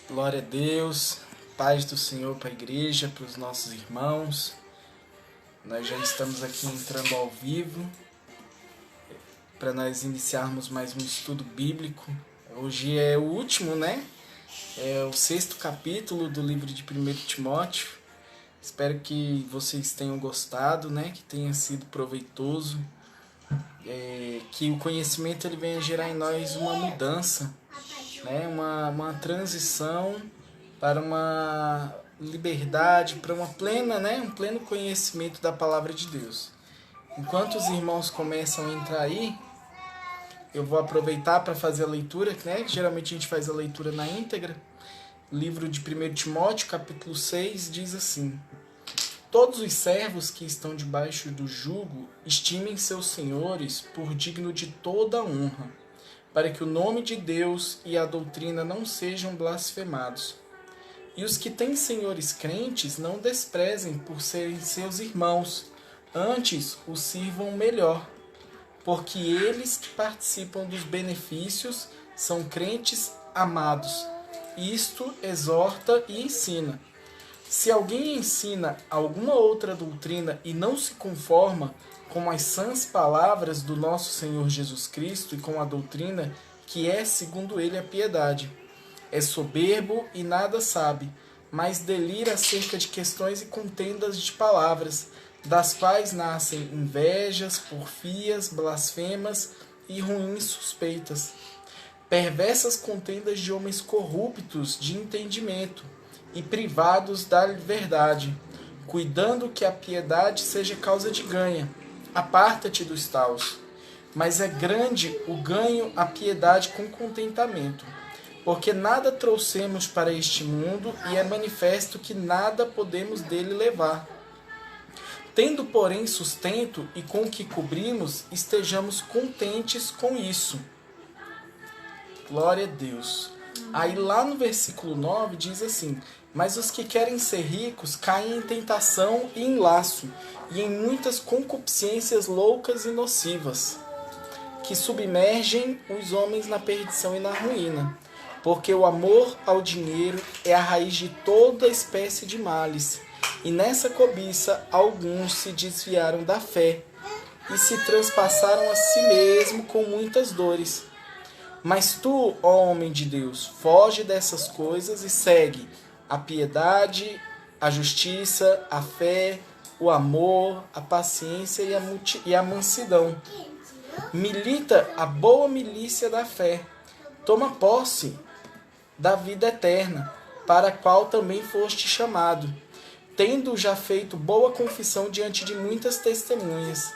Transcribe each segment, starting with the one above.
Glória a Deus, paz do Senhor para a igreja, para os nossos irmãos. Nós já estamos aqui entrando ao vivo para nós iniciarmos mais um estudo bíblico. Hoje é o último, né? É o 6º capítulo do livro de 1 Timóteo. Espero que vocês tenham gostado, né? Que tenha sido proveitoso. Que o conhecimento ele venha gerar em nós uma mudança, né? Uma transição para uma liberdade, para uma plena, né? Um pleno conhecimento da palavra de Deus. Enquanto os irmãos começam a entrar aí, eu vou aproveitar para fazer a leitura, né? Geralmente a gente faz a leitura na íntegra. Livro de 1 Timóteo, capítulo 6, diz assim: Todos os servos que estão debaixo do jugo estimem seus senhores por digno de toda honra, para que o nome de Deus e a doutrina não sejam blasfemados. E os que têm senhores crentes não desprezem por serem seus irmãos, antes os sirvam melhor, porque eles que participam dos benefícios são crentes amados. Isto exorta e ensina. Se alguém ensina alguma outra doutrina e não se conforma com as sãs palavras do nosso Senhor Jesus Cristo e com a doutrina que é, segundo ele, a piedade, é soberbo e nada sabe, mas delira acerca de questões e contendas de palavras, das quais nascem invejas, porfias, blasfemas e ruins suspeitas. Perversas contendas de homens corruptos de entendimento e privados da verdade, cuidando que a piedade seja causa de ganho. Aparta-te dos taus. Mas é grande o ganho à piedade com contentamento, porque nada trouxemos para este mundo e é manifesto que nada podemos dele levar. Tendo, porém, sustento e com o que cobrimos, estejamos contentes com isso. Glória a Deus. Aí lá no versículo 9 diz assim: Mas os que querem ser ricos caem em tentação e em laço, e em muitas concupiscências loucas e nocivas, que submergem os homens na perdição e na ruína. Porque o amor ao dinheiro é a raiz de toda espécie de males, e nessa cobiça alguns se desviaram da fé, e se transpassaram a si mesmo com muitas dores. Mas tu, ó homem de Deus, foge dessas coisas e segue a piedade, a justiça, a fé, o amor, a paciência e a mansidão. Milita a boa milícia da fé. Toma posse da vida eterna, para a qual também foste chamado, tendo já feito boa confissão diante de muitas testemunhas.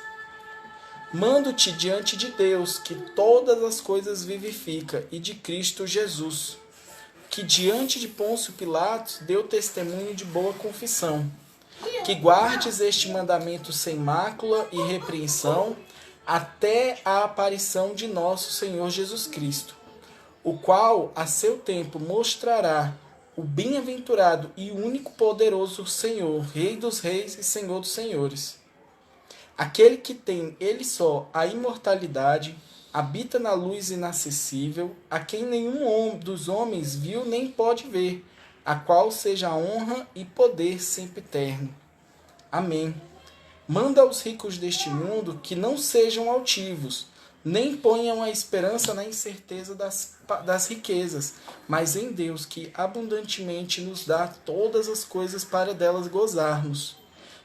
Mando-te diante de Deus, que todas as coisas vivifica, e de Cristo Jesus, que diante de Pôncio Pilatos deu testemunho de boa confissão, que guardes este mandamento sem mácula e repreensão, até a aparição de nosso Senhor Jesus Cristo, o qual a seu tempo mostrará o bem-aventurado e único poderoso Senhor, Rei dos reis e Senhor dos senhores. Aquele que tem ele só a imortalidade, habita na luz inacessível, a quem nenhum dos homens viu nem pode ver, a qual seja a honra e poder sempre eterno. Amém. Manda aos ricos deste mundo que não sejam altivos, nem ponham a esperança na incerteza das riquezas, mas em Deus, que abundantemente nos dá todas as coisas para delas gozarmos.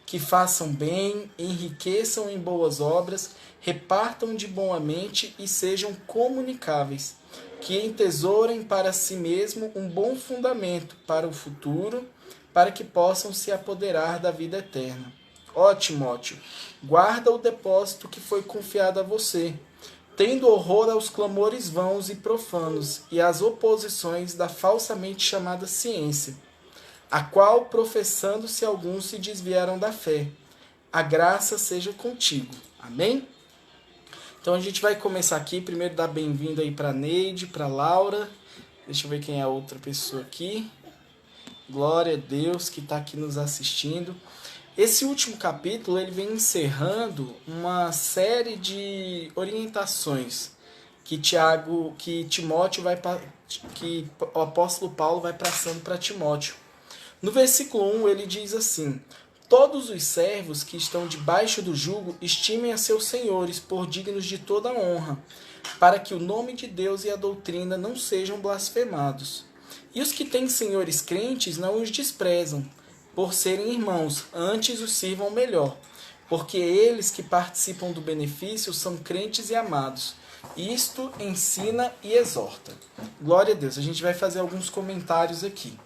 Que façam bem, enriqueçam em boas obras, repartam de boa mente e sejam comunicáveis. Que entesourem para si mesmo um bom fundamento para o futuro, para que possam se apoderar da vida eterna. Ó Timóteo, guarda o depósito que foi confiado a você, tendo horror aos clamores vãos e profanos e às oposições da falsamente chamada ciência, a qual, professando-se alguns, se desviaram da fé. A graça seja contigo. Amém? Então a gente vai começar aqui, primeiro dar bem-vindo aí para Neide, para Laura. Deixa eu ver quem é a outra pessoa aqui. Glória a Deus que está aqui nos assistindo. Esse último capítulo ele vem encerrando uma série de orientações que Timóteo que o apóstolo Paulo vai passando para Timóteo. No versículo 1 ele diz assim: todos os servos que estão debaixo do jugo estimem a seus senhores por dignos de toda honra, para que o nome de Deus e a doutrina não sejam blasfemados. E os que têm senhores crentes não os desprezam, por serem irmãos, antes os sirvam melhor, porque eles que participam do benefício são crentes e amados. Isto ensina e exorta. Glória a Deus. A gente vai fazer alguns comentários aqui.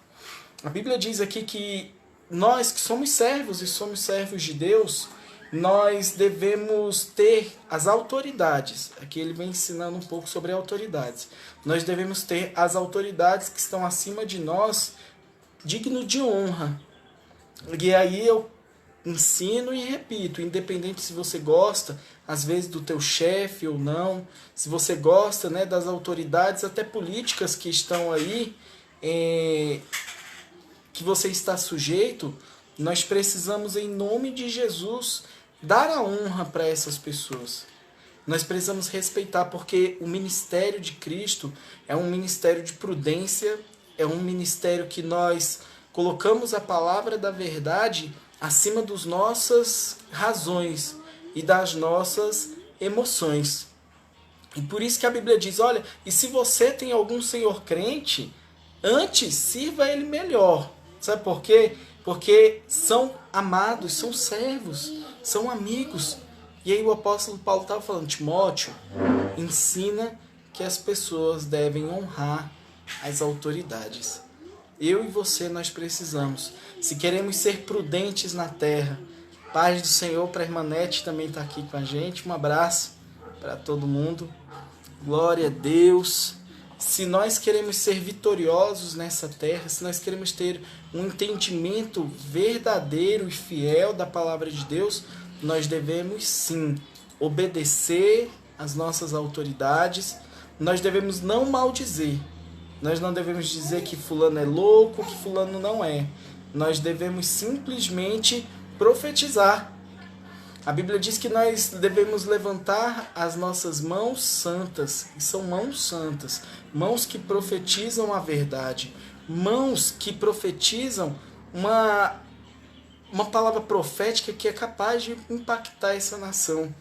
A Bíblia diz aqui que nós que somos servos e somos servos de Deus, nós devemos ter as autoridades. Aqui ele vem ensinando um pouco sobre autoridades. Nós devemos ter as autoridades que estão acima de nós, digno de honra. E aí eu ensino e repito, independente se você gosta, às vezes, do teu chefe ou não, se você gosta, né, das autoridades, até políticas que estão aí, que você está sujeito, nós precisamos, em nome de Jesus, dar a honra para essas pessoas. Nós precisamos respeitar, porque o ministério de Cristo é um ministério de prudência, é um ministério que nós colocamos a palavra da verdade acima das nossas razões e das nossas emoções. E por isso que a Bíblia diz, olha, e se você tem algum senhor crente, antes sirva ele melhor. Sabe por quê? Porque são amados, são servos, são amigos. E aí o apóstolo Paulo estava falando, Timóteo, ensina que as pessoas devem honrar as autoridades. Eu e você, nós precisamos. Se queremos ser prudentes na terra, paz do Senhor, para a irmã Nete também está aqui com a gente. Um abraço para todo mundo. Glória a Deus. Se nós queremos ser vitoriosos nessa terra, se nós queremos ter um entendimento verdadeiro e fiel da palavra de Deus, nós devemos sim obedecer às nossas autoridades. Nós devemos não maldizer. Nós não devemos dizer que fulano é louco, que fulano não é. Nós devemos simplesmente profetizar. A Bíblia diz que nós devemos levantar as nossas mãos santas, e são mãos santas, mãos que profetizam a verdade, mãos que profetizam uma palavra profética que é capaz de impactar essa nação.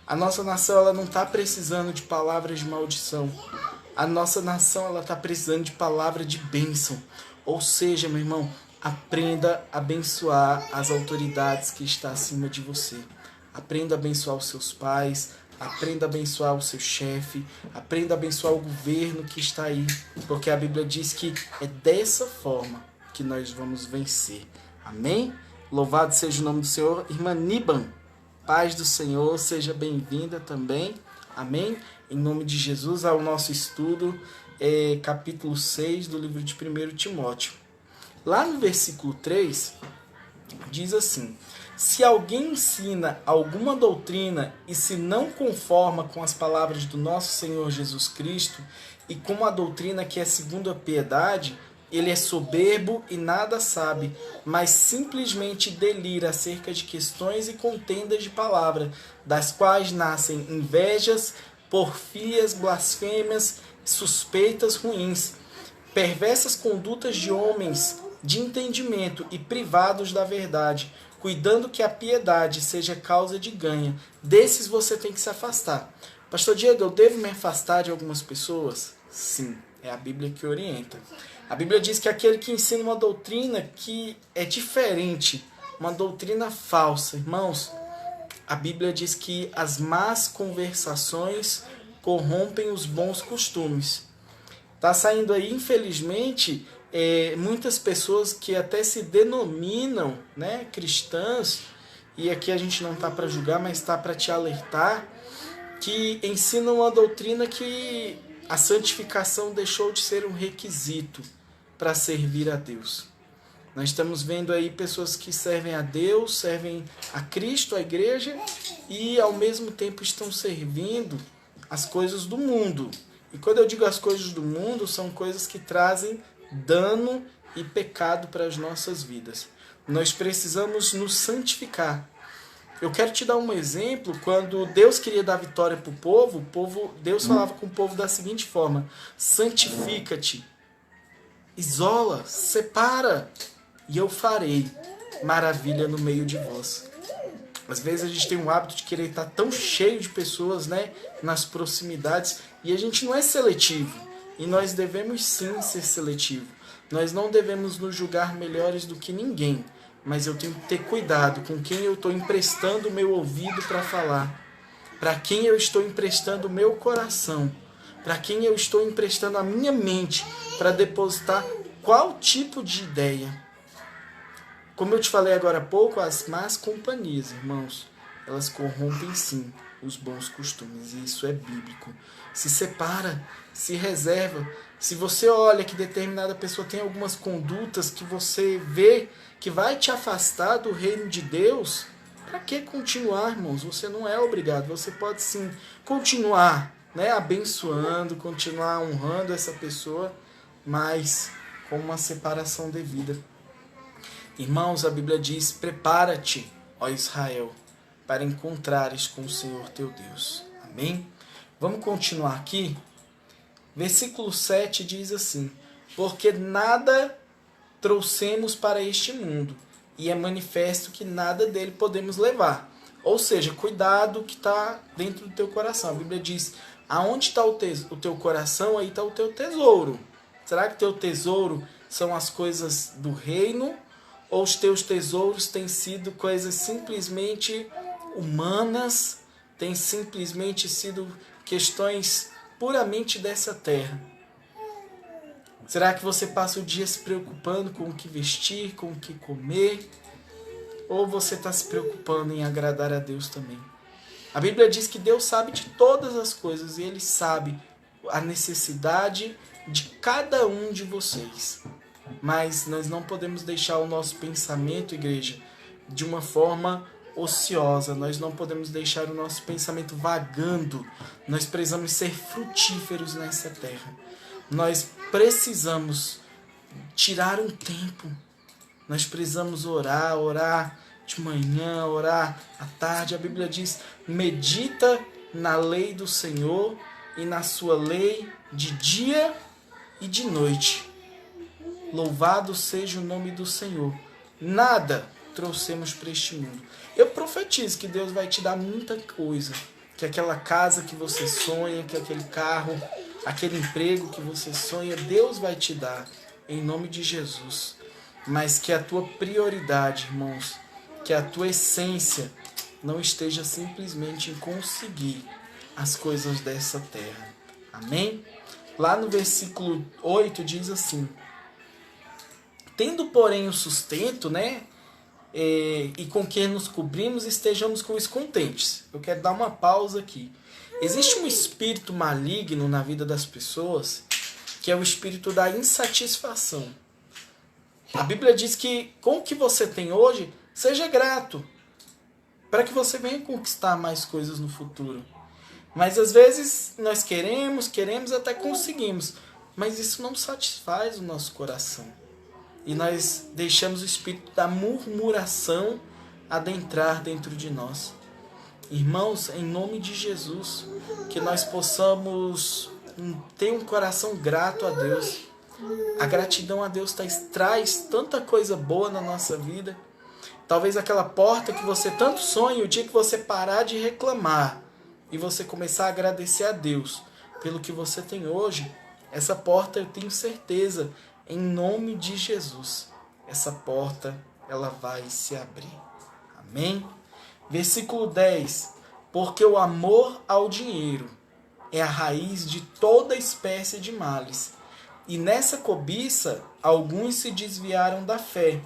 A nossa nação, ela não está precisando de palavras de maldição. A nossa nação, ela está precisando de palavra de bênção. Ou seja, meu irmão, aprenda a abençoar as autoridades que estão acima de você. Aprenda a abençoar os seus pais, aprenda a abençoar o seu chefe, aprenda a abençoar o governo que está aí. Porque a Bíblia diz que é dessa forma que nós vamos vencer. Amém? Louvado seja o nome do Senhor. Irmã Niban, paz do Senhor, seja bem-vinda também. Amém? Em nome de Jesus, ao nosso estudo, capítulo 6 do livro de 1 Timóteo. Lá no versículo 3, diz assim: se alguém ensina alguma doutrina e se não conforma com as palavras do nosso Senhor Jesus Cristo e com a doutrina que é segundo a piedade, ele é soberbo e nada sabe, mas simplesmente delira acerca de questões e contendas de palavra, das quais nascem invejas, porfias, blasfêmias, suspeitas ruins, perversas condutas de homens de entendimento e privados da verdade, cuidando que a piedade seja causa de ganho. Desses você tem que se afastar. Pastor Diego, eu devo me afastar de algumas pessoas? Sim, é a Bíblia que orienta. A Bíblia diz que aquele que ensina uma doutrina que é diferente, uma doutrina falsa, irmãos, a Bíblia diz que as más conversações corrompem os bons costumes. Está saindo aí, infelizmente, muitas pessoas que até se denominam, né, cristãs, e aqui a gente não está para julgar, mas está para te alertar, que ensinam uma doutrina que a santificação deixou de ser um requisito para servir a Deus. Nós estamos vendo aí pessoas que servem a Deus, servem a Cristo, a igreja, e ao mesmo tempo estão servindo as coisas do mundo. E quando eu digo as coisas do mundo, são coisas que trazem dano e pecado para as nossas vidas. Nós precisamos nos santificar. Eu quero te dar um exemplo. Quando Deus queria dar vitória para o povo, Deus falava com o povo da seguinte forma: santifica-te, isola, separa, e eu farei maravilha no meio de vós. Às vezes a gente tem um hábito de querer estar tão cheio de pessoas, né, nas proximidades, e a gente não é seletivo. E nós devemos sim ser seletivo. Nós não devemos nos julgar melhores do que ninguém, mas eu tenho que ter cuidado com quem eu estou emprestando o meu ouvido para falar, para quem eu estou emprestando o meu coração, para quem eu estou emprestando a minha mente para depositar qual tipo de ideia. Como eu te falei agora há pouco, as más companhias, irmãos, elas corrompem sim os bons costumes, e isso é bíblico. Se separa, se reserva. Se você olha que determinada pessoa tem algumas condutas que você vê que vai te afastar do reino de Deus, para que continuar, irmãos? Você não é obrigado. Você pode sim continuar, né, abençoando, continuar honrando essa pessoa, mas com uma separação devida. Irmãos, a Bíblia diz: prepara-te, ó Israel, para encontrares com o Senhor teu Deus. Amém? Vamos continuar aqui? Versículo 7 diz assim: porque nada trouxemos para este mundo, e é manifesto que nada dele podemos levar. Ou seja, cuidado que está dentro do teu coração. A Bíblia diz: aonde está o teu coração, aí está o teu tesouro. Será que teu tesouro são as coisas do reino? Ou os teus tesouros têm sido coisas simplesmente humanas, têm simplesmente sido questões puramente dessa terra? Será que você passa o dia se preocupando com o que vestir, com o que comer? Ou você está se preocupando em agradar a Deus também? A Bíblia diz que Deus sabe de todas as coisas e Ele sabe a necessidade de cada um de vocês. Mas nós não podemos deixar o nosso pensamento, igreja, de uma forma ociosa. Nós não podemos deixar o nosso pensamento vagando. Nós precisamos ser frutíferos nessa terra. Nós precisamos tirar um tempo. Nós precisamos orar de manhã, orar à tarde. A Bíblia diz: medita na lei do Senhor e na sua lei de dia e de noite. Louvado seja o nome do Senhor. Nada trouxemos para este mundo. Eu profetizo que Deus vai te dar muita coisa. Que aquela casa que você sonha, que aquele carro, aquele emprego que você sonha, Deus vai te dar, em nome de Jesus. Mas que a tua prioridade, irmãos, que a tua essência não esteja simplesmente em conseguir as coisas dessa terra. Amém? Lá no versículo 8 diz assim: tendo, porém, o sustento, né, e com que nos cobrimos, estejamos com isso contentes. Eu quero dar uma pausa aqui. Existe um espírito maligno na vida das pessoas, que é o espírito da insatisfação. A Bíblia diz que com o que você tem hoje, seja grato, para que você venha conquistar mais coisas no futuro. Mas às vezes nós queremos, até conseguimos, mas isso não satisfaz o nosso coração. E nós deixamos o espírito da murmuração adentrar dentro de nós. Irmãos, em nome de Jesus, que nós possamos ter um coração grato a Deus. A gratidão a Deus traz tanta coisa boa na nossa vida. Talvez aquela porta que você tanto sonha, o dia que você parar de reclamar e você começar a agradecer a Deus pelo que você tem hoje, essa porta, eu tenho certeza, em nome de Jesus, essa porta ela vai se abrir. Amém? Versículo 10. Porque o amor ao dinheiro é a raiz de toda espécie de males. E nessa cobiça, alguns se desviaram da fé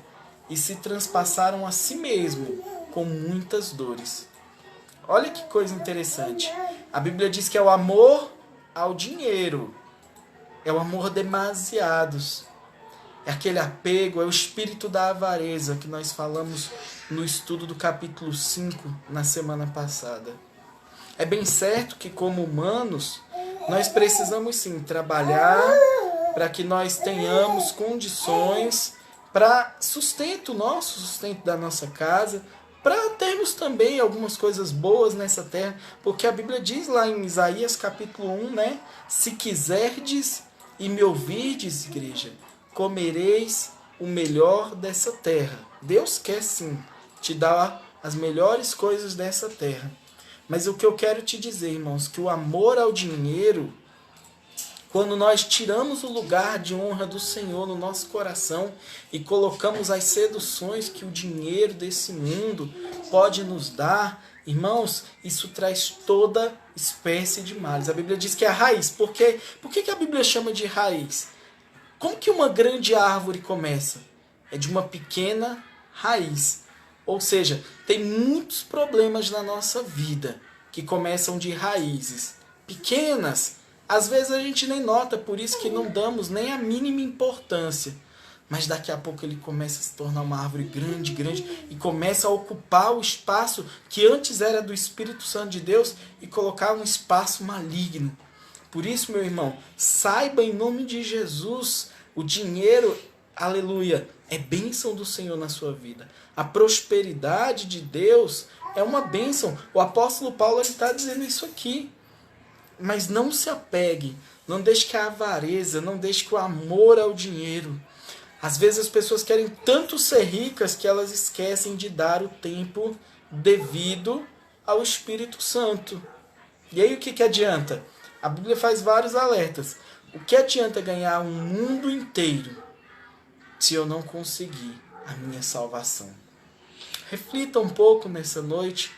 e se transpassaram a si mesmo com muitas dores. Olha que coisa interessante. A Bíblia diz que é o amor ao dinheiro. É o amor demasiados. É aquele apego, é o espírito da avareza que nós falamos no estudo do capítulo 5 na semana passada. É bem certo que, como humanos, nós precisamos sim trabalhar para que nós tenhamos condições para sustento nosso, sustento da nossa casa, para termos também algumas coisas boas nessa terra, porque a Bíblia diz lá em Isaías capítulo 1, né? Se quiserdes e me ouvirdes, igreja, comereis o melhor dessa terra. Deus quer sim te dar as melhores coisas dessa terra. Mas o que eu quero te dizer, irmãos, que o amor ao dinheiro, quando nós tiramos o lugar de honra do Senhor no nosso coração e colocamos as seduções que o dinheiro desse mundo pode nos dar, irmãos, isso traz toda espécie de males. A Bíblia diz que é a raiz. Por que a Bíblia chama de raiz? Como que uma grande árvore começa? É de uma pequena raiz. Ou seja, tem muitos problemas na nossa vida que começam de raízes pequenas. Às vezes a gente nem nota, por isso que não damos nem a mínima importância. Mas daqui a pouco ele começa a se tornar uma árvore grande, e começa a ocupar o espaço que antes era do Espírito Santo de Deus e colocar um espaço maligno. Por isso, meu irmão, saiba em nome de Jesus, o dinheiro, aleluia, é bênção do Senhor na sua vida. A prosperidade de Deus é uma bênção. O apóstolo Paulo está dizendo isso aqui. Mas não se apegue, não deixe que a avareza, não deixe que o amor ao dinheiro. Às vezes as pessoas querem tanto ser ricas que elas esquecem de dar o tempo devido ao Espírito Santo. E aí o que adianta? A Bíblia faz vários alertas. O que adianta ganhar um mundo inteiro se eu não conseguir a minha salvação? Reflita um pouco nessa noite.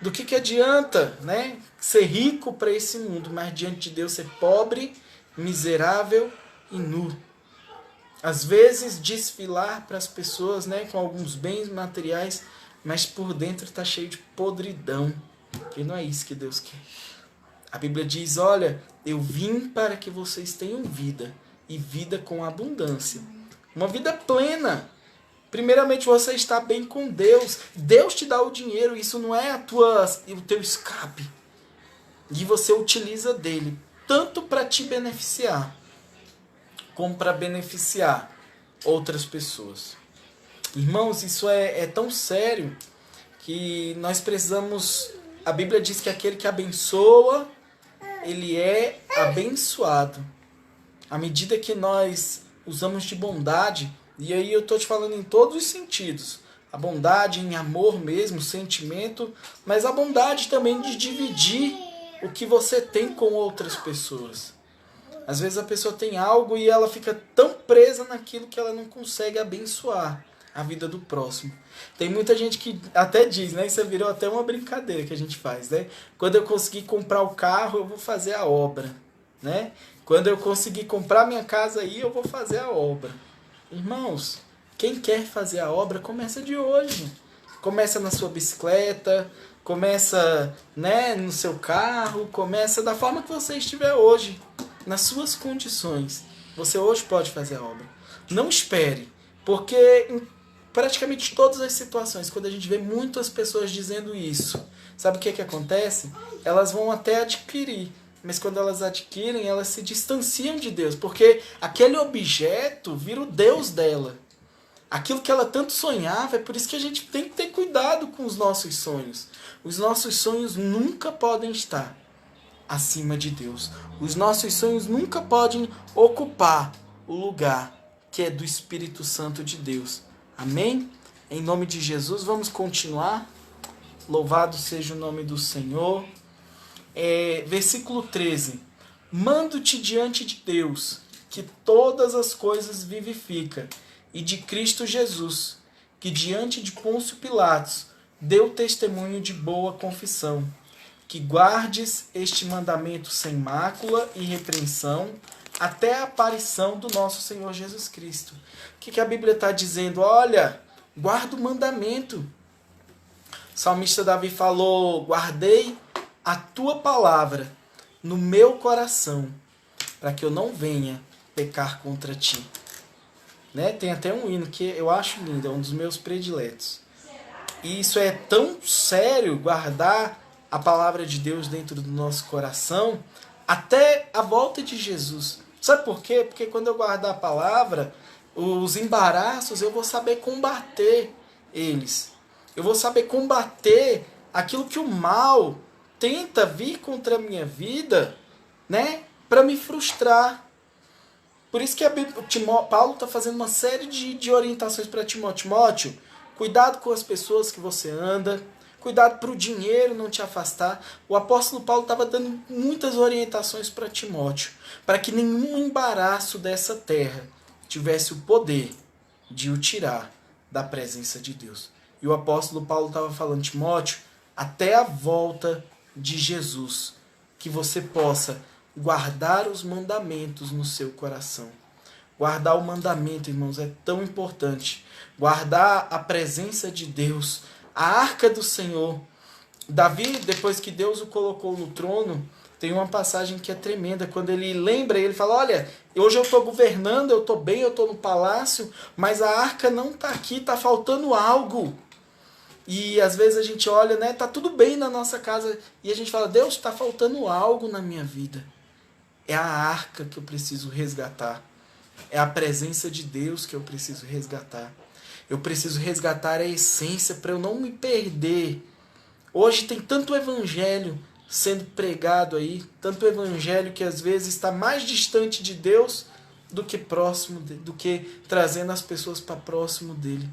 Do que adianta, né, ser rico para esse mundo, mas diante de Deus ser pobre, miserável e nu? Às vezes desfilar para as pessoas, né, com alguns bens materiais, mas por dentro está cheio de podridão. E não é isso que Deus quer. A Bíblia diz, olha, eu vim para que vocês tenham vida, e vida com abundância. Uma vida plena. Primeiramente, você está bem com Deus. Deus te dá o dinheiro. Isso não é o teu escape. E você utiliza dele tanto para te beneficiar, como para beneficiar outras pessoas. Irmãos, isso é tão sério que nós precisamos... A Bíblia diz que aquele que abençoa, ele é abençoado. À medida que nós usamos de bondade... E aí eu estou te falando em todos os sentidos. A bondade em amor mesmo, sentimento, mas a bondade também de dividir o que você tem com outras pessoas. Às vezes a pessoa tem algo e ela fica tão presa naquilo que ela não consegue abençoar a vida do próximo. Tem muita gente que até diz, né? Isso virou até uma brincadeira que a gente faz, né? Quando eu conseguir comprar o carro, eu vou fazer a obra, né? Quando eu conseguir comprar minha casa aí, eu vou fazer a obra. Irmãos, quem quer fazer a obra, começa de hoje. Começa na sua bicicleta, começa, né, no seu carro, começa da forma que você estiver hoje, nas suas condições. Você hoje pode fazer a obra. Não espere, porque em praticamente todas as situações, quando a gente vê muitas pessoas dizendo isso, sabe o que acontece? Elas vão até adquirir. Mas quando elas adquirem, elas se distanciam de Deus, porque aquele objeto vira o Deus dela. Aquilo que ela tanto sonhava, é por isso que a gente tem que ter cuidado com os nossos sonhos. Os nossos sonhos nunca podem estar acima de Deus. Os nossos sonhos nunca podem ocupar o lugar que é do Espírito Santo de Deus. Amém? Em nome de Jesus, vamos continuar. Louvado seja o nome do Senhor. Versículo 13. Mando-te diante de Deus, que todas as coisas vivifica, e de Cristo Jesus, que diante de Pôncio Pilatos deu testemunho de boa confissão, que guardes este mandamento sem mácula e repreensão, até a aparição do nosso Senhor Jesus Cristo. O que a Bíblia está dizendo? Olha, guarda o mandamento. O salmista Davi falou, guardei a tua palavra no meu coração, para que eu não venha pecar contra ti. Né? Tem até um hino que eu acho lindo, é um dos meus prediletos. E isso é tão sério, guardar a palavra de Deus dentro do nosso coração, até a volta de Jesus. Sabe por quê? Porque quando eu guardar a palavra, os embaraços eu vou saber combater eles. Eu vou saber combater aquilo que o mal tenta vir contra a minha vida, né, para me frustrar. Por isso que Paulo está fazendo uma série de orientações para Timóteo. Timóteo, cuidado com as pessoas que você anda, cuidado para o dinheiro não te afastar. O apóstolo Paulo estava dando muitas orientações para Timóteo, para que nenhum embaraço dessa terra tivesse o poder de o tirar da presença de Deus. E o apóstolo Paulo estava falando, Timóteo, até a volta de Jesus, que você possa guardar os mandamentos no seu coração. Guardar o mandamento, irmãos, é tão importante. Guardar a presença de Deus, a arca do Senhor. Davi, depois que Deus o colocou no trono, tem uma passagem que é tremenda, quando ele lembra, ele fala, olha, hoje eu estou governando, eu estou bem, eu estou no palácio, mas a arca não está aqui, está faltando algo. E às vezes a gente olha, né, tá tudo bem na nossa casa, e a gente fala, Deus, está faltando algo na minha vida. É a arca que eu preciso resgatar. É a presença de Deus que eu preciso resgatar. Eu preciso resgatar a essência para eu não me perder. Hoje tem tanto evangelho sendo pregado aí, tanto evangelho que às vezes está mais distante de Deus do que próximo dele, do que trazendo as pessoas para próximo dele.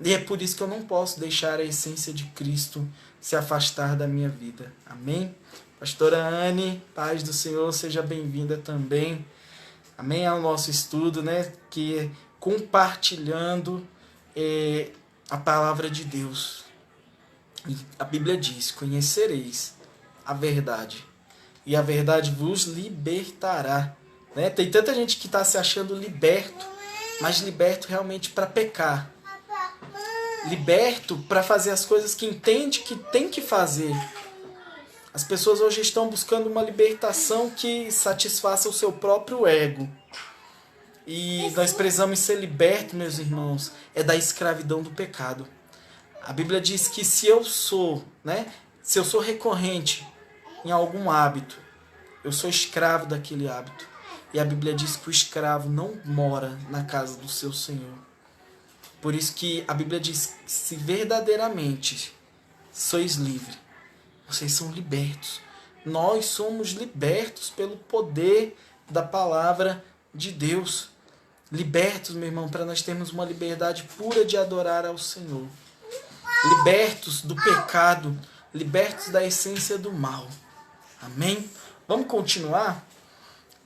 E é por isso que eu não posso deixar a essência de Cristo se afastar da minha vida. Amém? Pastora Anne, paz do Senhor, seja bem-vinda também. Amém? Ao nosso estudo, né? Que é compartilhando a palavra de Deus. E a Bíblia diz, conhecereis a verdade, e a verdade vos libertará. Né? Tem tanta gente que está se achando liberto, mas liberto realmente para pecar. Liberto para fazer as coisas que entende que tem que fazer. As pessoas hoje estão buscando uma libertação que satisfaça o seu próprio ego. E nós precisamos ser libertos, meus irmãos, da escravidão do pecado. A Bíblia diz que se eu sou recorrente em algum hábito, eu sou escravo daquele hábito. E a Bíblia diz que o escravo não mora na casa do seu Senhor. Por isso que a Bíblia diz que se verdadeiramente sois livres, vocês são libertos. Nós somos libertos pelo poder da palavra de Deus. Libertos, meu irmão, para nós termos uma liberdade pura de adorar ao Senhor. Libertos do pecado, libertos da essência do mal. Amém? Vamos continuar?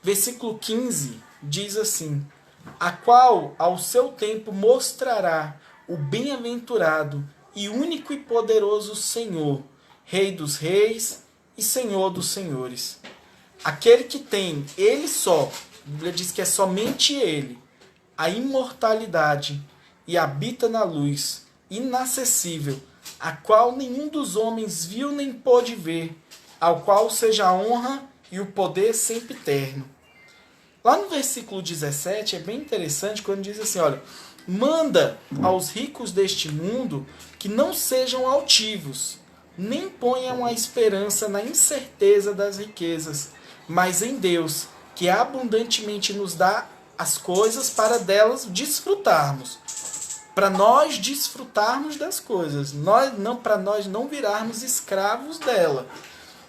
Versículo 15 diz assim, a qual ao seu tempo mostrará o bem-aventurado e único e poderoso Senhor, Rei dos reis e Senhor dos senhores. Aquele que tem, ele só, a Bíblia diz que é somente ele, a imortalidade e habita na luz, inacessível, a qual nenhum dos homens viu nem pôde ver, ao qual seja a honra e o poder sempre eterno. Lá no versículo 17 é bem interessante quando diz assim, olha, manda aos ricos deste mundo que não sejam altivos, nem ponham a esperança na incerteza das riquezas, mas em Deus, que abundantemente nos dá as coisas para delas desfrutarmos. Para nós desfrutarmos das coisas, para nós não virarmos escravos dela.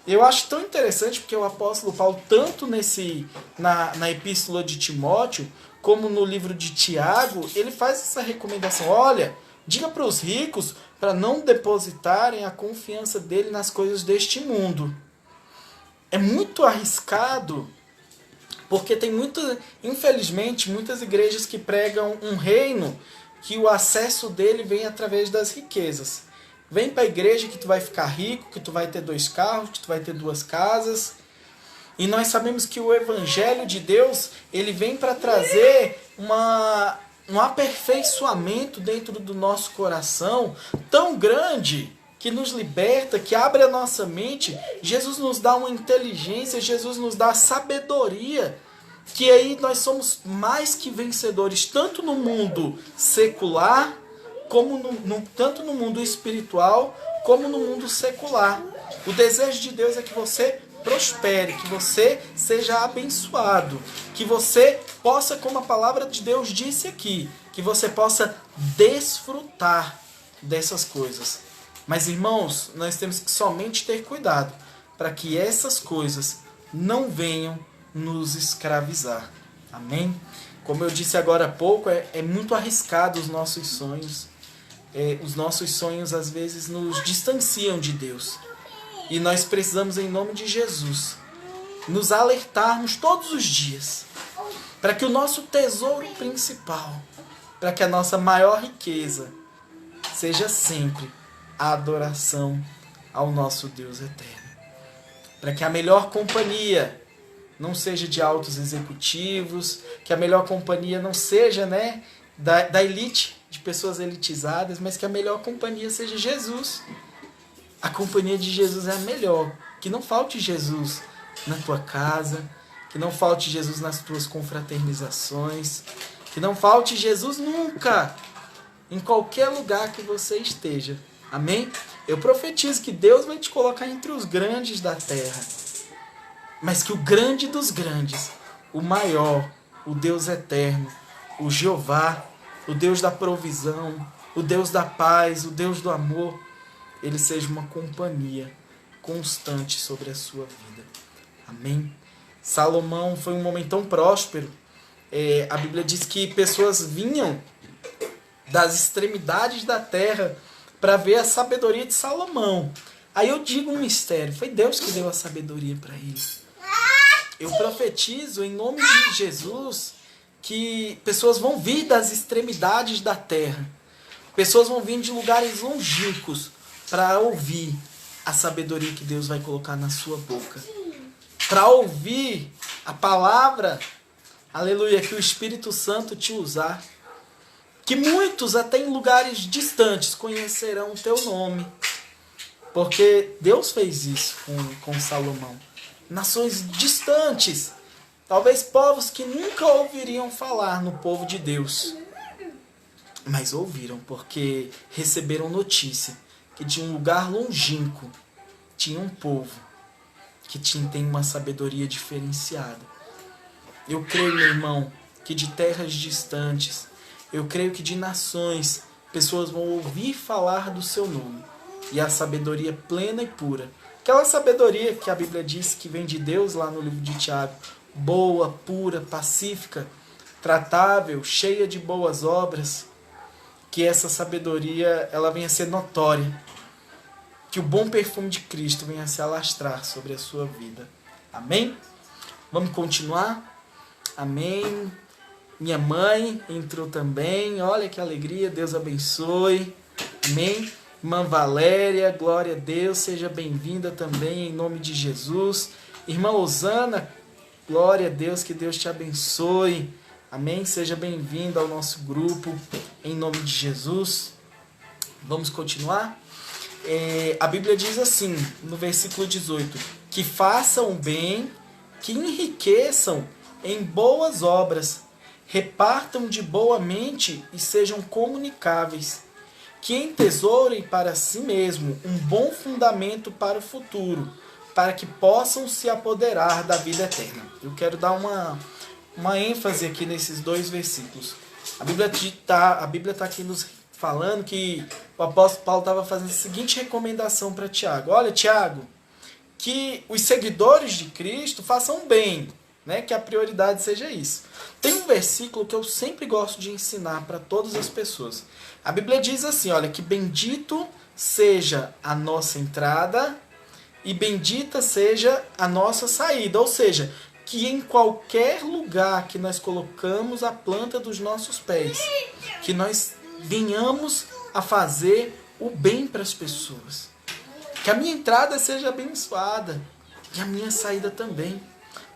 Eu acho tão interessante porque o apóstolo Paulo, tanto na epístola de Timóteo, como no livro de Tiago, ele faz essa recomendação. Olha, diga para os ricos para não depositarem a confiança dele nas coisas deste mundo. É muito arriscado, porque tem infelizmente, muitas igrejas que pregam um reino que o acesso dele vem através das riquezas. Vem para a igreja que tu vai ficar rico, que tu vai ter 2 carros, que tu vai ter 2 casas. E nós sabemos que o Evangelho de Deus, ele vem para trazer um aperfeiçoamento dentro do nosso coração tão grande, que nos liberta, que abre a nossa mente. Jesus nos dá uma inteligência, Jesus nos dá sabedoria, que aí nós somos mais que vencedores, tanto no mundo secular, como tanto no mundo espiritual, como no mundo secular. O desejo de Deus é que você prospere, que você seja abençoado, que você possa, como a palavra de Deus disse aqui, que você possa desfrutar. dessas coisas. Mas, irmãos, nós temos que somente ter cuidado para que essas coisas não venham nos escravizar. Amém? Como eu disse agora há pouco, é muito arriscado os nossos sonhos. Os nossos sonhos às vezes nos distanciam de Deus. E nós precisamos, em nome de Jesus, nos alertarmos todos os dias para que o nosso tesouro principal, para que a nossa maior riqueza seja sempre a adoração ao nosso Deus eterno. Para que a melhor companhia não seja de altos executivos, que a melhor companhia não seja, né, da elite, de pessoas elitizadas, mas que a melhor companhia seja Jesus. A companhia de Jesus é a melhor. Que não falte Jesus na tua casa, que não falte Jesus nas tuas confraternizações, que não falte Jesus nunca, em qualquer lugar que você esteja. Amém? Eu profetizo que Deus vai te colocar entre os grandes da terra, mas que o grande dos grandes, o maior, o Deus eterno, o Jeová, o Deus da provisão, o Deus da paz, o Deus do amor, ele seja uma companhia constante sobre a sua vida. Amém? Salomão foi um homem tão próspero. A Bíblia diz que pessoas vinham das extremidades da terra para ver a sabedoria de Salomão. Aí eu digo um mistério, foi Deus que deu a sabedoria para ele. Eu profetizo em nome de Jesus que pessoas vão vir das extremidades da terra. Pessoas vão vir de lugares longínquos para ouvir a sabedoria que Deus vai colocar na sua boca. Para ouvir a palavra, aleluia, que o Espírito Santo te usar. Que muitos, até em lugares distantes, conhecerão o teu nome. Porque Deus fez isso com Salomão. Nações distantes, talvez povos que nunca ouviriam falar no povo de Deus, mas ouviram porque receberam notícia que de um lugar longínquo tinha um povo que tem uma sabedoria diferenciada. Eu creio, meu irmão, que de terras distantes, eu creio que de nações, pessoas vão ouvir falar do seu nome e a sabedoria plena e pura. Aquela sabedoria que a Bíblia diz que vem de Deus lá no livro de Tiago, boa, pura, pacífica, tratável, cheia de boas obras, que essa sabedoria ela venha a ser notória, que o bom perfume de Cristo venha a se alastrar sobre a sua vida. Amém? Vamos continuar? Amém. Minha mãe entrou também, olha que alegria, Deus abençoe. Amém? Irmã Valéria, glória a Deus, seja bem-vinda também, em nome de Jesus. Irmã Osana, glória a Deus, que Deus te abençoe. Amém? Seja bem-vinda ao nosso grupo, em nome de Jesus. Vamos continuar? A Bíblia diz assim, no versículo 18, que façam o bem, que enriqueçam em boas obras, repartam de boa mente e sejam comunicáveis, que entesourem para si mesmo um bom fundamento para o futuro, para que possam se apoderar da vida eterna. Eu quero dar uma ênfase aqui nesses dois versículos. A Bíblia está aqui nos falando que o apóstolo Paulo estava fazendo a seguinte recomendação para Tiago. Olha, Tiago, que os seguidores de Cristo façam bem, né? Que a prioridade seja isso. Tem um versículo que eu sempre gosto de ensinar para todas as pessoas. A Bíblia diz assim, olha, que bendito seja a nossa entrada e bendita seja a nossa saída. Ou seja, que em qualquer lugar que nós colocamos a planta dos nossos pés, que nós venhamos a fazer o bem para as pessoas. Que a minha entrada seja abençoada e a minha saída também.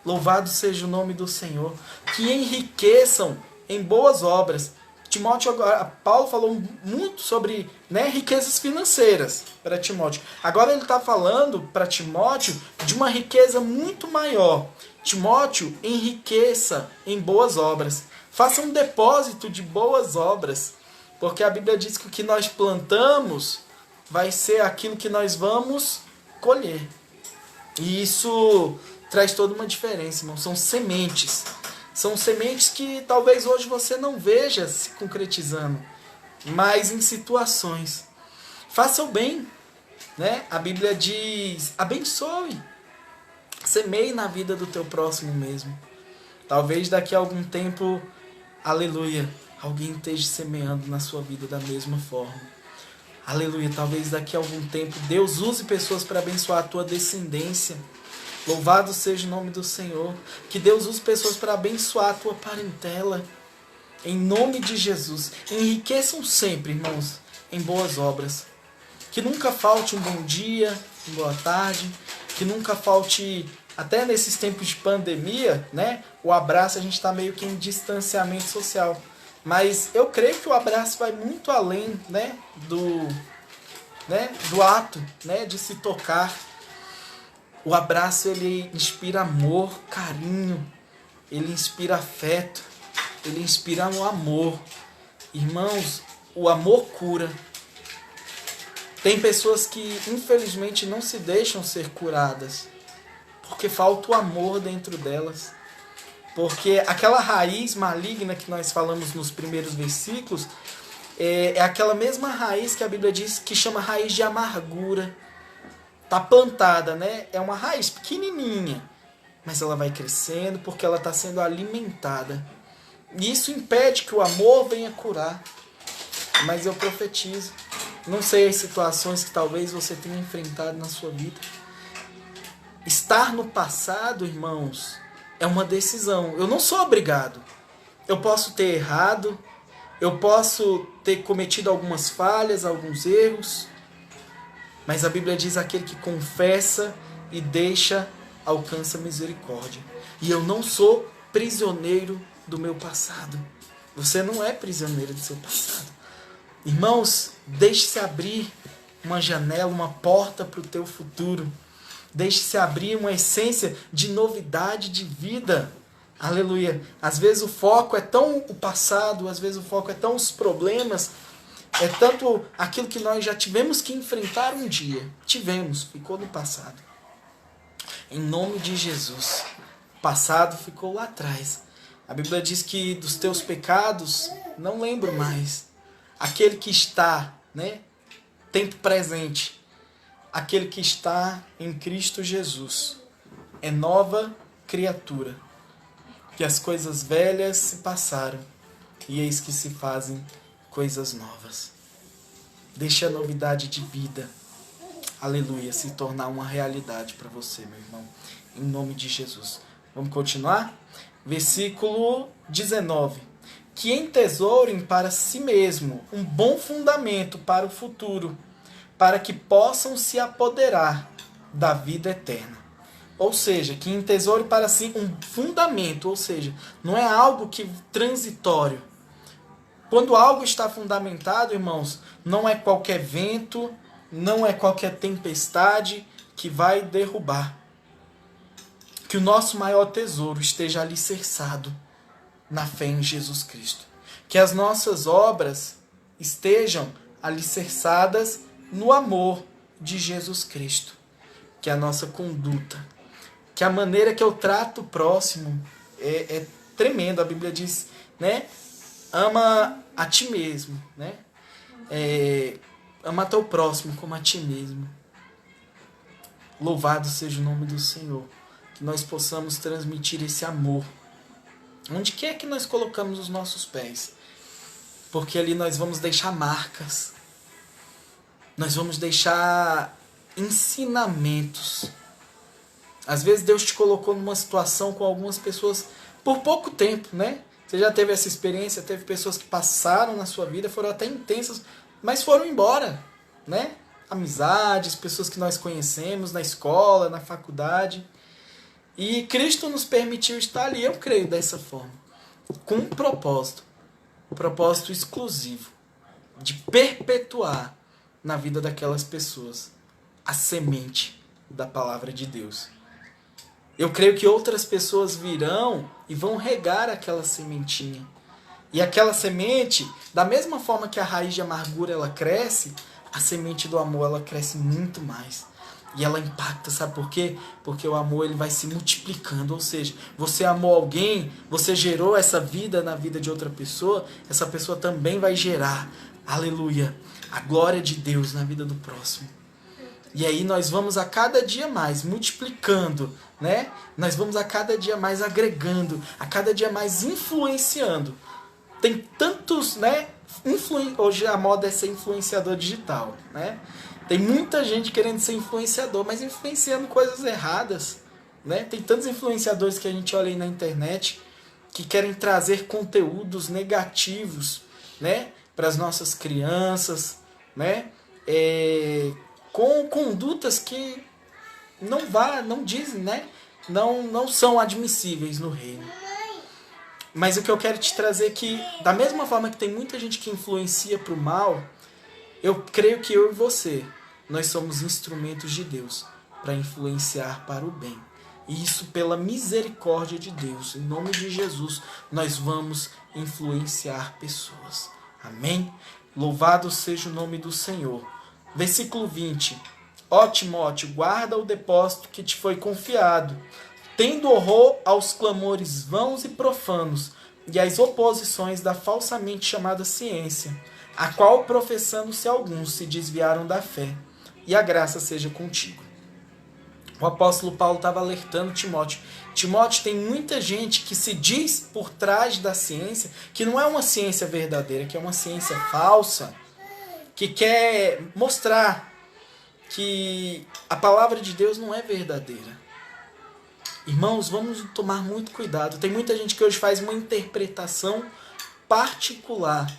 Louvado seja o nome do Senhor. Que enriqueçam em boas obras. Timóteo agora, Paulo falou muito sobre, né, riquezas financeiras para Timóteo. Agora ele está falando para Timóteo de uma riqueza muito maior. Timóteo, enriqueça em boas obras. Faça um depósito de boas obras. Porque a Bíblia diz que o que nós plantamos vai ser aquilo que nós vamos colher. E isso traz toda uma diferença, irmão. São sementes. São sementes que talvez hoje você não veja se concretizando, mas em situações faça o bem, né? A Bíblia diz, abençoe, semeie na vida do teu próximo mesmo. Talvez daqui a algum tempo, aleluia, alguém esteja semeando na sua vida da mesma forma. Aleluia, talvez daqui a algum tempo Deus use pessoas para abençoar a tua descendência. Louvado seja o nome do Senhor. Que Deus use pessoas para abençoar a tua parentela. Em nome de Jesus. Enriqueçam sempre, irmãos, em boas obras. Que nunca falte um bom dia, uma boa tarde. Que nunca falte, até nesses tempos de pandemia, né? O abraço, a gente está meio que em distanciamento social. Mas eu creio que o abraço vai muito além, né, do ato, né, de se tocar. O abraço, ele inspira amor, carinho, ele inspira afeto, ele inspira o amor. Irmãos, o amor cura. Tem pessoas que infelizmente não se deixam ser curadas, porque falta o amor dentro delas. Porque aquela raiz maligna que nós falamos nos primeiros versículos é aquela mesma raiz que a Bíblia diz que chama raiz de amargura. Está plantada, né? É uma raiz pequenininha, mas ela vai crescendo porque ela está sendo alimentada. E isso impede que o amor venha curar. Mas eu profetizo. Não sei as situações que talvez você tenha enfrentado na sua vida. Estar no passado, irmãos, é uma decisão. Eu não sou obrigado. Eu posso ter errado, eu posso ter cometido algumas falhas, alguns erros, mas a Bíblia diz: aquele que confessa e deixa, alcança misericórdia. E eu não sou prisioneiro do meu passado. Você não é prisioneiro do seu passado. Irmãos, deixe-se abrir uma janela, uma porta para o teu futuro. Deixe-se abrir uma essência de novidade de vida. Aleluia. Às vezes o foco é tão o passado, às vezes o foco é tão os problemas, é tanto aquilo que nós já tivemos que enfrentar um dia. Tivemos, ficou no passado. Em nome de Jesus. O passado ficou lá atrás. A Bíblia diz que dos teus pecados não lembro mais. Aquele que está, né, tempo presente, aquele que está em Cristo Jesus é nova criatura. Que as coisas velhas se passaram e eis que se fazem coisas novas. Deixe a novidade de vida, aleluia, se tornar uma realidade para você, meu irmão, em nome de Jesus. Vamos continuar? Versículo 19. Que entesourem para si mesmo um bom fundamento para o futuro, para que possam se apoderar da vida eterna. Ou seja, que entesoure para si um fundamento, ou seja, não é algo que transitório. Quando algo está fundamentado, irmãos, não é qualquer vento, não é qualquer tempestade que vai derrubar. Que o nosso maior tesouro esteja alicerçado na fé em Jesus Cristo. Que as nossas obras estejam alicerçadas no amor de Jesus Cristo. Que a nossa conduta, que a maneira que eu trato o próximo é tremendo. A Bíblia diz, né? Ama a ti mesmo, né? Ama teu próximo como a ti mesmo. Louvado seja o nome do Senhor. Que nós possamos transmitir esse amor onde quer que nós colocamos os nossos pés. Porque ali nós vamos deixar marcas. Nós vamos deixar ensinamentos. Às vezes Deus te colocou numa situação com algumas pessoas por pouco tempo, né? Você já teve essa experiência, teve pessoas que passaram na sua vida, foram até intensas, mas foram embora, né? Amizades, pessoas que nós conhecemos na escola, na faculdade. E Cristo nos permitiu estar ali, eu creio dessa forma, com um propósito exclusivo, de perpetuar na vida daquelas pessoas a semente da palavra de Deus. Eu creio que outras pessoas virão e vão regar aquela sementinha. E aquela semente, da mesma forma que a raiz de amargura ela cresce, a semente do amor ela cresce muito mais. E ela impacta, sabe por quê? Porque o amor ele vai se multiplicando, ou seja, você amou alguém, você gerou essa vida na vida de outra pessoa, essa pessoa também vai gerar, aleluia, a glória de Deus na vida do próximo. E aí nós vamos a cada dia mais multiplicando, né? Nós vamos a cada dia mais agregando, a cada dia mais influenciando. Tem tantos, né? Hoje a moda é ser influenciador digital, né? Tem muita gente querendo ser influenciador, mas influenciando coisas erradas, né? Tem tantos influenciadores que a gente olha aí na internet que querem trazer conteúdos negativos, né? Para as nossas crianças, né? Com condutas que não dizem, né? Não são admissíveis no reino. Mas o que eu quero te trazer é que, da mesma forma que tem muita gente que influencia para o mal, eu creio que eu e você, nós somos instrumentos de Deus para influenciar para o bem. E isso pela misericórdia de Deus. Em nome de Jesus, nós vamos influenciar pessoas. Amém? Louvado seja o nome do Senhor. Versículo 20. Ó Timóteo, guarda o depósito que te foi confiado, tendo horror aos clamores vãos e profanos, e às oposições da falsamente chamada ciência, a qual professando-se alguns se desviaram da fé, e a graça seja contigo. O apóstolo Paulo estava alertando Timóteo. Timóteo, tem muita gente que se diz por trás da ciência, que não é uma ciência verdadeira, que é uma ciência falsa, que quer mostrar que a palavra de Deus não é verdadeira. Irmãos, vamos tomar muito cuidado. Tem muita gente que hoje faz uma interpretação particular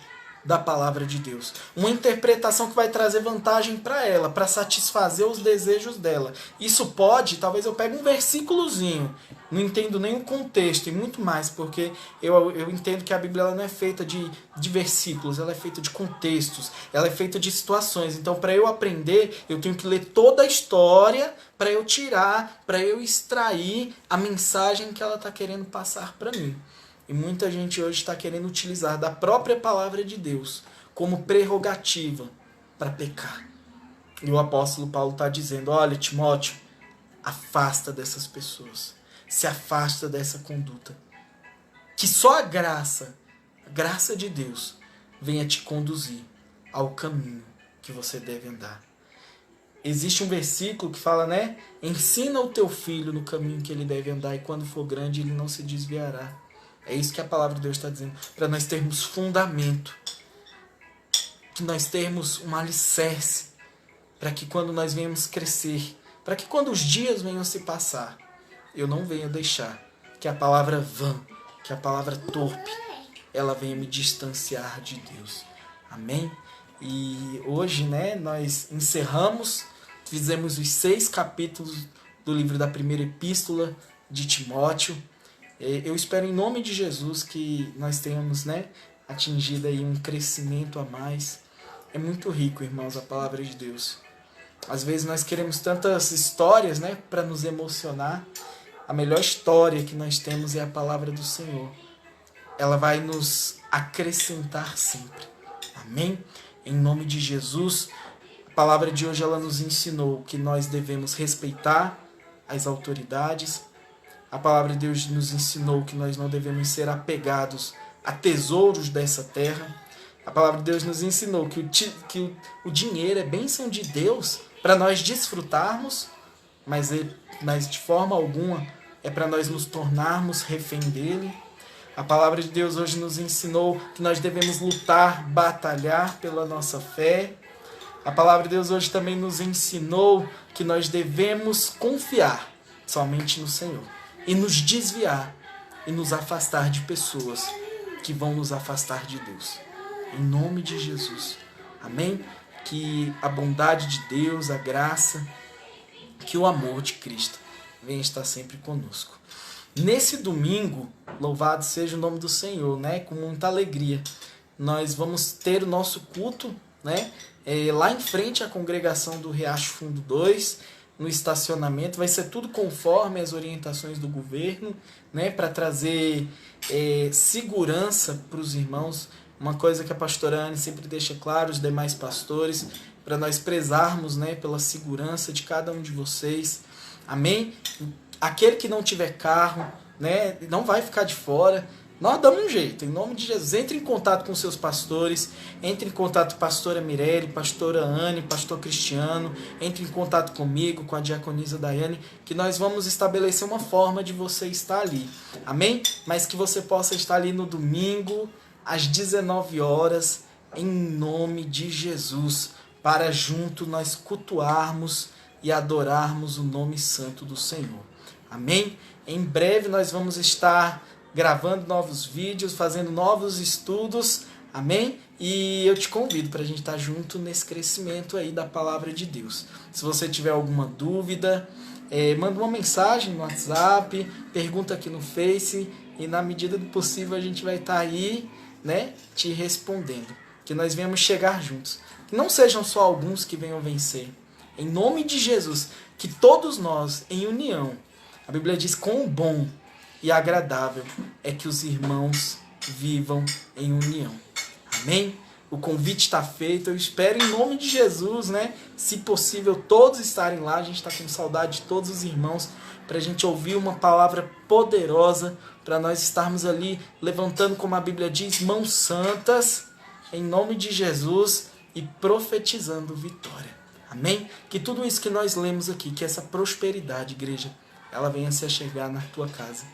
da palavra de Deus. Uma interpretação que vai trazer vantagem para ela, para satisfazer os desejos dela. Isso pode, talvez eu pegue um versículozinho, não entendo nem o contexto e muito mais, porque eu entendo que a Bíblia ela não é feita de versículos, ela é feita de contextos, ela é feita de situações. Então, para eu aprender, eu tenho que ler toda a história para eu tirar, para eu extrair a mensagem que ela está querendo passar para mim. E muita gente hoje está querendo utilizar da própria palavra de Deus como prerrogativa para pecar. E o apóstolo Paulo está dizendo, olha Timóteo, afasta dessas pessoas. Se afasta dessa conduta. Que só a graça de Deus, venha te conduzir ao caminho que você deve andar. Existe um versículo que fala, né? Ensina o teu filho no caminho que ele deve andar e quando for grande ele não se desviará. É isso que a palavra de Deus está dizendo. Para nós termos fundamento. Que nós termos um alicerce. Para que quando nós venhamos crescer. Para que quando os dias venham se passar. Eu não venha deixar que a palavra vã. Que a palavra torpe. Ela venha me distanciar de Deus. Amém? E hoje, né, nós encerramos. Fizemos os 6 capítulos do livro da primeira epístola de Timóteo. Eu espero em nome de Jesus que nós tenhamos, né, atingido aí um crescimento a mais. É muito rico, irmãos, a palavra de Deus. Às vezes nós queremos tantas histórias, né, para nos emocionar. A melhor história que nós temos é a palavra do Senhor. Ela vai nos acrescentar sempre. Amém? Em nome de Jesus, a palavra de hoje ela nos ensinou que nós devemos respeitar as autoridades. A palavra de Deus nos ensinou que nós não devemos ser apegados a tesouros dessa terra. A palavra de Deus nos ensinou que o dinheiro é bênção de Deus para nós desfrutarmos, mas de forma alguma é para nós nos tornarmos refém dele. A palavra de Deus hoje nos ensinou que nós devemos lutar, batalhar pela nossa fé. A palavra de Deus hoje também nos ensinou que nós devemos confiar somente no Senhor. E nos desviar e nos afastar de pessoas que vão nos afastar de Deus. Em nome de Jesus. Amém? Que a bondade de Deus, a graça, que o amor de Cristo venha estar sempre conosco. Nesse domingo, louvado seja o nome do Senhor, né? Com muita alegria. Nós vamos ter o nosso culto, né? Lá em frente à congregação do Riacho Fundo 2, no estacionamento, vai ser tudo conforme as orientações do governo, né, para trazer segurança para os irmãos, uma coisa que a pastora Anne sempre deixa claro, os demais pastores, para nós prezarmos, né, pela segurança de cada um de vocês. Amém? Aquele que não tiver carro, né, não vai ficar de fora. Nós damos um jeito, em nome de Jesus. Entre em contato com seus pastores, entre em contato com a pastora Mirelle, pastora Anne, pastor Cristiano, entre em contato comigo, com a diaconisa Daiane, que nós vamos estabelecer uma forma de você estar ali. Amém? Mas que você possa estar ali no domingo, às 19 horas, em nome de Jesus, para junto nós cultuarmos e adorarmos o nome santo do Senhor. Amém? Em breve nós vamos estar gravando novos vídeos, fazendo novos estudos, amém? E eu te convido para a gente estar junto nesse crescimento aí da palavra de Deus. Se você tiver alguma dúvida, manda uma mensagem no WhatsApp, pergunta aqui no Face, e na medida do possível a gente vai estar aí, né, te respondendo. Que nós venhamos chegar juntos. Que não sejam só alguns que venham vencer. Em nome de Jesus, que todos nós, em união, a Bíblia diz quão bom e agradável é que os irmãos vivam em união. Amém? O convite está feito. Eu espero em nome de Jesus, né? Se possível, todos estarem lá. A gente está com saudade de todos os irmãos para a gente ouvir uma palavra poderosa, para nós estarmos ali levantando, como a Bíblia diz, mãos santas, em nome de Jesus, e profetizando vitória. Amém? Que tudo isso que nós lemos aqui, que essa prosperidade, igreja, ela venha se achegar na tua casa.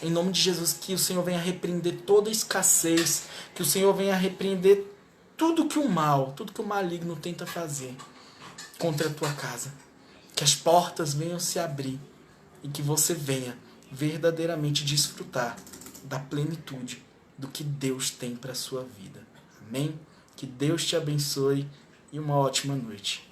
Em nome de Jesus, que o Senhor venha repreender toda escassez, que o Senhor venha repreender tudo que o mal, tudo que o maligno tenta fazer contra a tua casa. Que as portas venham se abrir e que você venha verdadeiramente desfrutar da plenitude do que Deus tem para a sua vida. Amém? Que Deus te abençoe e uma ótima noite.